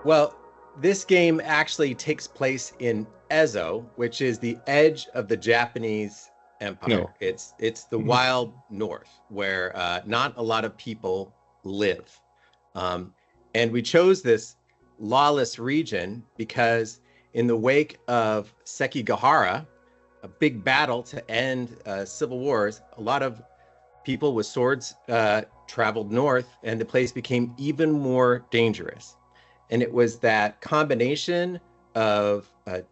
Well, this game actually takes place in Ezo, which is the edge of the Japanese Empire. No. It's the Mhm. wild north where not a lot of people live. Um, and we chose this lawless region because in the wake of Sekigahara, a big battle to end civil wars, a lot of people with swords traveled north, and the place became even more dangerous. And it was that combination of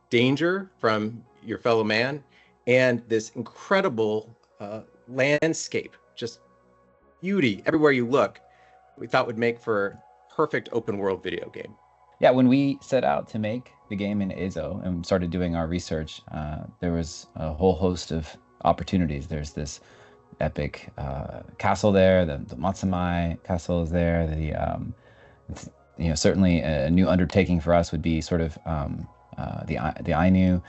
danger from your fellow man and this incredible landscape, just beauty everywhere you look, we thought would make for perfect open world video game. Yeah, when we set out to make the game in Ezo and started doing our research, there was a whole host of opportunities. There's this epic castle there. The Matsumai castle is there. Certainly a new undertaking for us would be sort of the Ainu,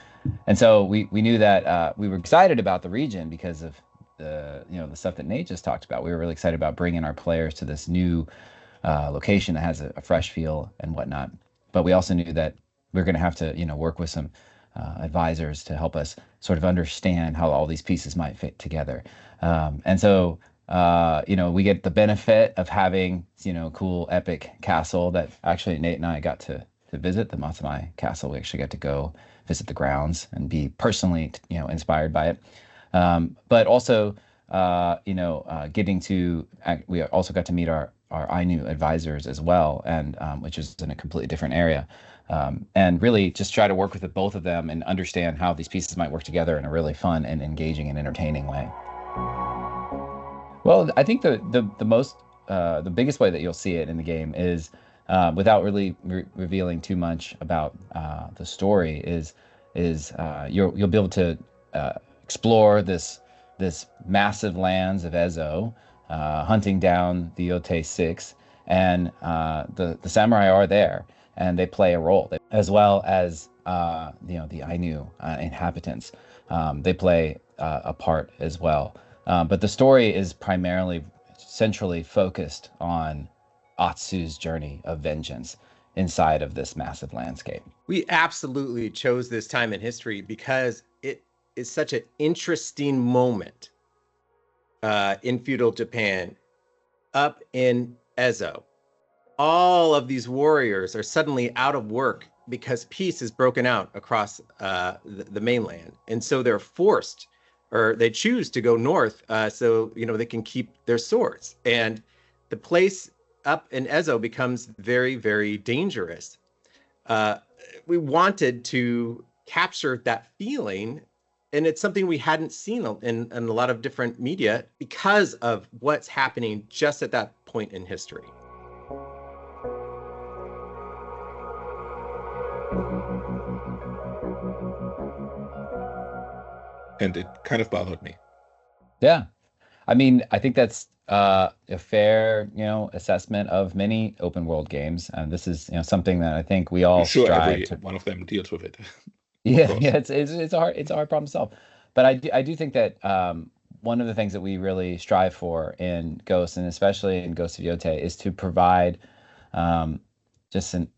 and so we knew that we were excited about the region because of the stuff that Nate just talked about. We were really excited about bringing our players to this new location that has a fresh feel and whatnot. But we also knew that we are going to have to work with some advisors to help us sort of understand how all these pieces might fit together. And so we get the benefit of having, cool, epic castle that actually Nate and I got to visit, the Matsumai Castle. We actually got to go visit the grounds and be personally, inspired by it. But also, we also got to meet our Ainu advisors as well, and which is in a completely different area. And really just try to work with both of them and understand how these pieces might work together in a really fun and engaging and entertaining way. Well, I think the biggest way that you'll see it in the game is without really revealing too much about the story is you'll be able to explore this massive lands of Ezo, hunting down the Yōtei 6, and the samurai are there and they play a role, as well as the Ainu inhabitants. They play a part as well. But the story is primarily centrally focused on Atsu's journey of vengeance inside of this massive landscape. We absolutely chose this time in history because it is such an interesting moment in feudal Japan. Up in Ezo, all of these warriors are suddenly out of work because peace is broken out across the mainland. And so they're forced, or they choose to go north so they can keep their swords. And the place up in Ezo becomes very, very dangerous. We wanted to capture that feeling, and it's something we hadn't seen in a lot of different media because of what's happening just at that point in history. And it kind of bothered me. Yeah. I mean, I think that's a fair, assessment of many open world games. And this is, something that I think we all I'm sure strive to. one of them deals with it. Yeah, it's a hard problem to solve. But I do think that one of the things that we really strive for in Ghost, and especially in Ghost of Yotei, is to provide just an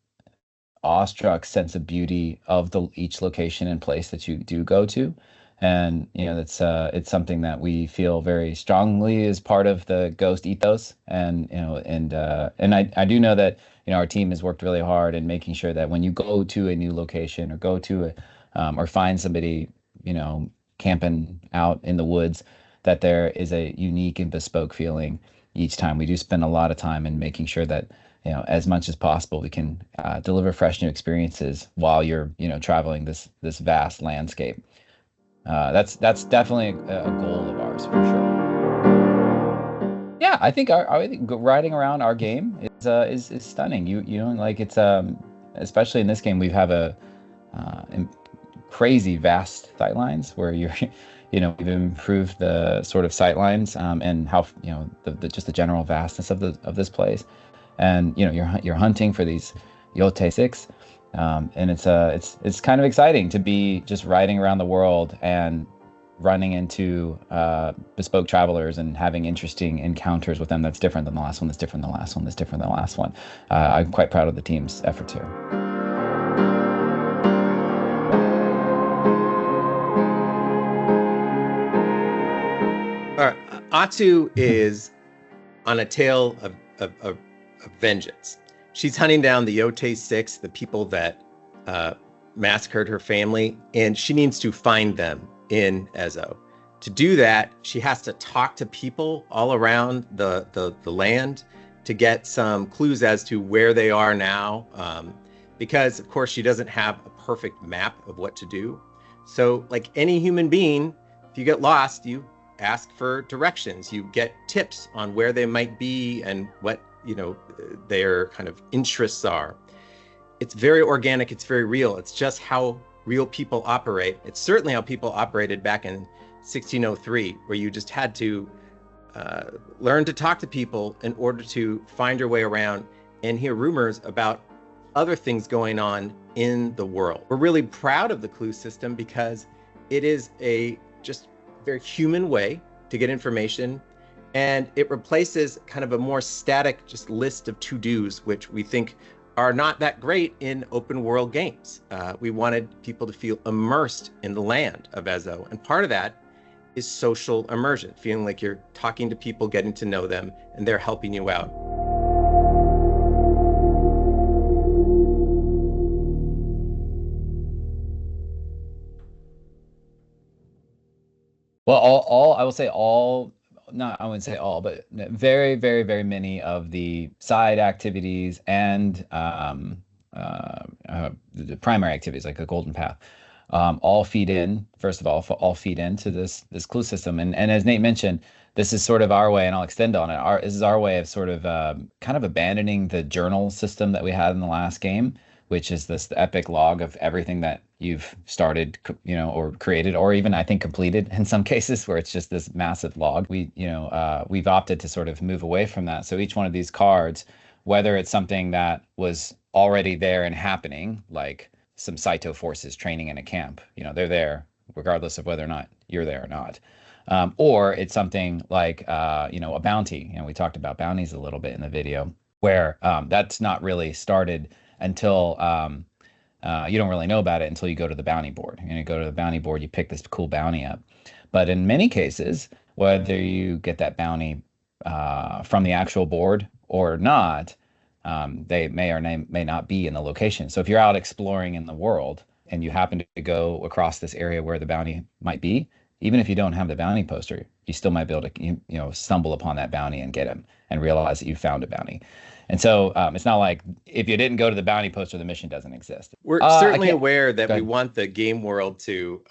awestruck sense of beauty of each location and place that you do go to. And it's something that we feel very strongly is part of the Ghost ethos. And I do know that our team has worked really hard in making sure that when you go to a new location or go to or find somebody camping out in the woods, that there is a unique and bespoke feeling each time. We do spend a lot of time in making sure that as much as possible we can deliver fresh new experiences while you're traveling this vast landscape. That's definitely a goal of ours for sure. Yeah, I think I think riding around our game is stunning. It's especially in this game we have a crazy vast sightlines where we've improved the sort of sightlines and how just the general vastness of this place, and you're hunting for these Yōtei 6. And it's kind of exciting to be just riding around the world and running into bespoke travelers and having interesting encounters with them that's different than the last one, that's different than the last one, that's different than the last one. I'm quite proud of the team's efforts here. All right. Atsu is on a tale of vengeance. She's hunting down the Yōtei 6, the people that massacred her family, and she needs to find them in Ezo. To do that, she has to talk to people all around the land to get some clues as to where they are now, because of course she doesn't have a perfect map of what to do. So like any human being, if you get lost, you ask for directions, you get tips on where they might be and what, you know, their kind of interests are. It's very organic, it's very real. It's just how real people operate. It's certainly how people operated back in 1603, where you just had to learn to talk to people in order to find your way around and hear rumors about other things going on in the world. We're really proud of the clue system because it is a just very human way to get information, and it replaces kind of a more static just list of to-dos, which we think are not that great in open world games. We wanted people to feel immersed in the land of Ezo, and part of that is social immersion, feeling like you're talking to people, getting to know them, and they're helping you out. Well, all I will say all, not I wouldn't say all, but very, very, very many of the side activities and the primary activities like the Golden Path, all feed in. First of all feed into this clue system. And as Nate mentioned, this is sort of our way, and I'll extend on it. This is our way of sort of kind of abandoning the journal system that we had in the last game, which is the epic log of everything that you've started, you know, or created, or even I think completed in some cases, where it's just this massive log. We've opted to sort of move away from that. So each one of these cards, whether it's something that was already there and happening, like some Saito forces training in a camp, you know, they're there regardless of whether or not you're there or not. Or it's something like, a bounty. We talked about bounties a little bit in the video, where that's not really started until you don't really know about it until you go to the bounty board. You go to the bounty board, you pick this cool bounty up. But in many cases, whether you get that bounty from the actual board or not, they may or may not be in the location. So if you're out exploring in the world and you happen to go across this area where the bounty might be, even if you don't have the bounty poster, you still might be able to stumble upon that bounty and get him and realize that you found a bounty. And so it's not like if you didn't go to the bounty poster, the mission doesn't exist. We're certainly aware that we want the game world to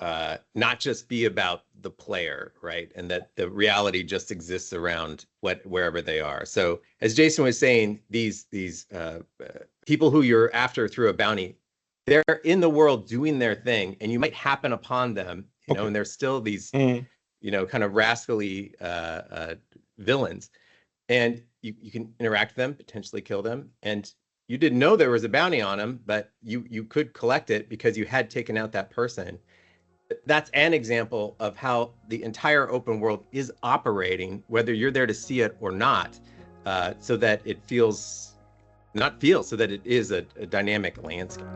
not just be about the player, right? And that the reality just exists around wherever they are. So as Jason was saying, these people who you're after through a bounty, they're in the world doing their thing, and you might happen upon them, and they're still these, kind of rascally villains. And you can interact with them, potentially kill them. And you didn't know there was a bounty on them, but you could collect it because you had taken out that person. That's an example of how the entire open world is operating, whether you're there to see it or not, so that it so that it is a dynamic landscape.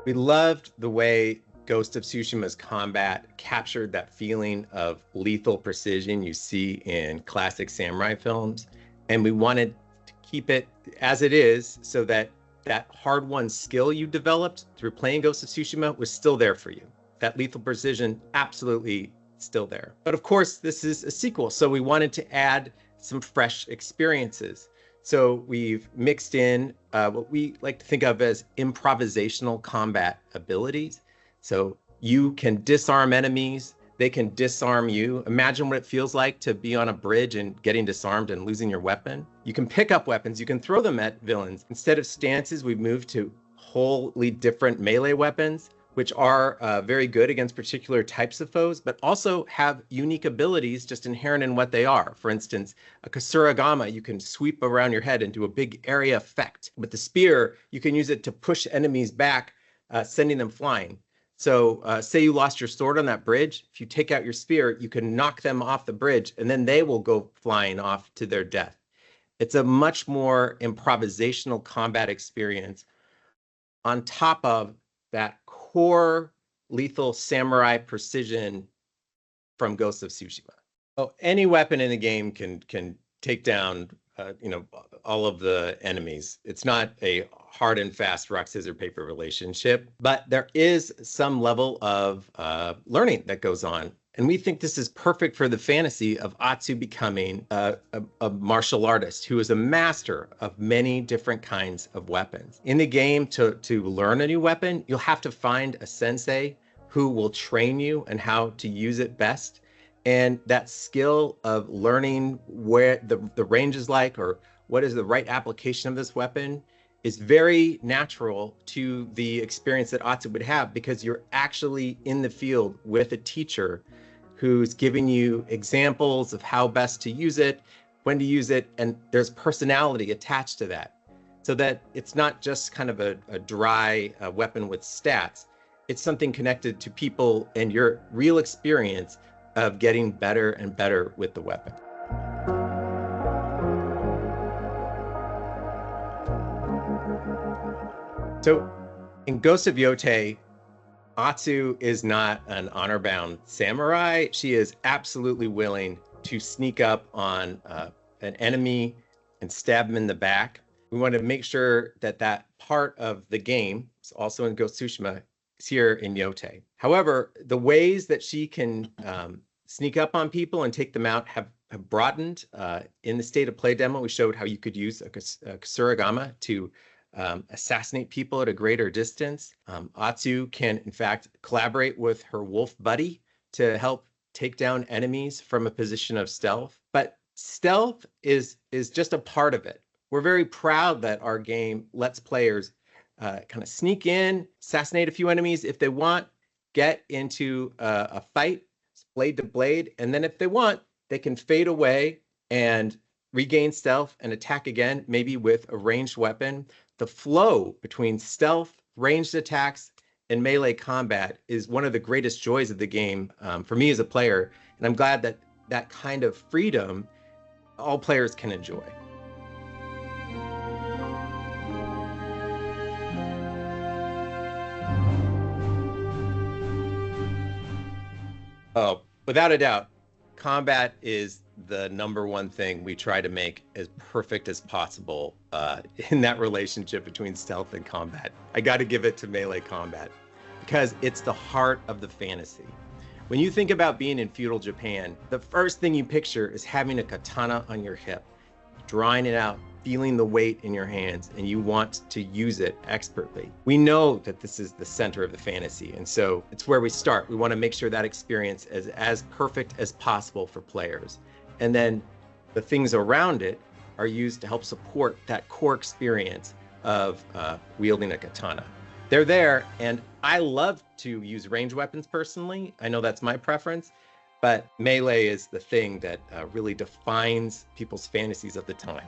We loved the way Ghost of Tsushima's combat captured that feeling of lethal precision you see in classic samurai films. And we wanted to keep it as it is so that that hard-won skill you developed through playing Ghost of Tsushima was still there for you. That lethal precision, absolutely still there. But of course, this is a sequel, so we wanted to add some fresh experiences. So we've mixed in what we like to think of as improvisational combat abilities. So you can disarm enemies, they can disarm you. Imagine what it feels like to be on a bridge and getting disarmed and losing your weapon. You can pick up weapons, you can throw them at villains. Instead of stances, we've moved to wholly different melee weapons, which are very good against particular types of foes, but also have unique abilities just inherent in what they are. For instance, a Kasuragama, you can sweep around your head and do a big area effect. With the spear, you can use it to push enemies back, sending them flying. So say you lost your sword on that bridge, if you take out your spear, you can knock them off the bridge, and then they will go flying off to their death. It's a much more improvisational combat experience on top of that core lethal samurai precision from Ghost of Tsushima. Oh, any weapon in the game can take down all of the enemies. It's not a hard and fast rock, scissors, paper relationship, but there is some level of learning that goes on. And we think this is perfect for the fantasy of Atsu becoming a martial artist who is a master of many different kinds of weapons. In the game, to learn a new weapon, you'll have to find a sensei who will train you and how to use it best. And that skill of learning where the range is like, or what is the right application of this weapon, is very natural to the experience that Atsu would have, because you're actually in the field with a teacher who's giving you examples of how best to use it, when to use it, and there's personality attached to that. So that it's not just kind of a dry weapon with stats. It's something connected to people and your real experience of getting better and better with the weapon. So in Ghost of Yotei, Atsu is not an honor-bound samurai. She is absolutely willing to sneak up on an enemy and stab him in the back. We want to make sure that that part of the game, also in Ghost of Tsushima, is here in Yotei. However, the ways that she can sneak up on people and take them out have broadened. In the state of play demo, we showed how you could use a Kasuragama to assassinate people at a greater distance. Atsu can, in fact, collaborate with her wolf buddy to help take down enemies from a position of stealth. But stealth is just a part of it. We're very proud that our game lets players kind of sneak in, assassinate a few enemies if they want, get into a fight, blade to blade, and then if they want, they can fade away and regain stealth and attack again, maybe with a ranged weapon. The flow between stealth, ranged attacks, and melee combat is one of the greatest joys of the game for me as a player. And I'm glad that that kind of freedom all players can enjoy. Oh, without a doubt, combat is the number one thing we try to make as perfect as possible in that relationship between stealth and combat. I got to give it to melee combat because it's the heart of the fantasy. When you think about being in feudal Japan, the first thing you picture is having a katana on your hip, drawing it out, feeling the weight in your hands, and you want to use it expertly. We know that this is the center of the fantasy, and so it's where we start. We want to make sure that experience is as perfect as possible for players. And then the things around it are used to help support that core experience of wielding a katana. They're there, and I love to use ranged weapons personally. I know that's my preference, but melee is the thing that really defines people's fantasies of the time.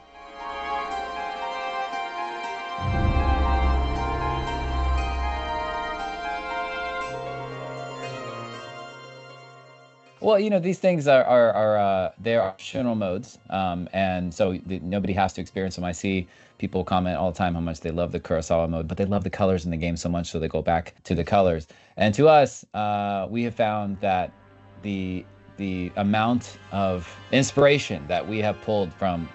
Well, you know, these things are they're optional modes, and so nobody has to experience them. I see people comment all the time how much they love the Kurosawa mode, but they love the colors in the game so much, so they go back to the colors. And to us, we have found that the amount of inspiration that we have pulled from,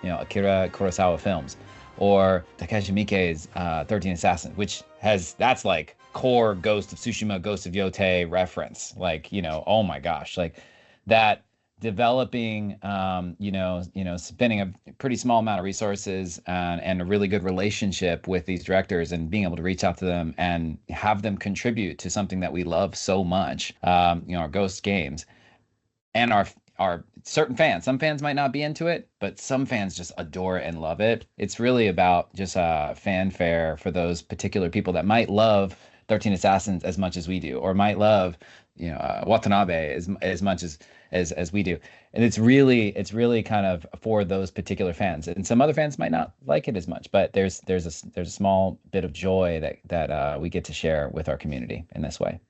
you know, Akira Kurosawa films, or Takashi Miike's 13 Assassins, which that's like core Ghost of Tsushima, Ghost of Yotei reference. Like, you know, oh my gosh, like that developing, spending a pretty small amount of resources and a really good relationship with these directors and being able to reach out to them and have them contribute to something that we love so much, our Ghost games, and our certain fans. Some fans might not be into it, but some fans just adore it and love it. It's really about just fanfare for those particular people that might love 13 Assassins as much as we do, or might love, Watanabe as much as we do. And it's really kind of for those particular fans. And some other fans might not like it as much, but there's a small bit of joy that we get to share with our community in this way.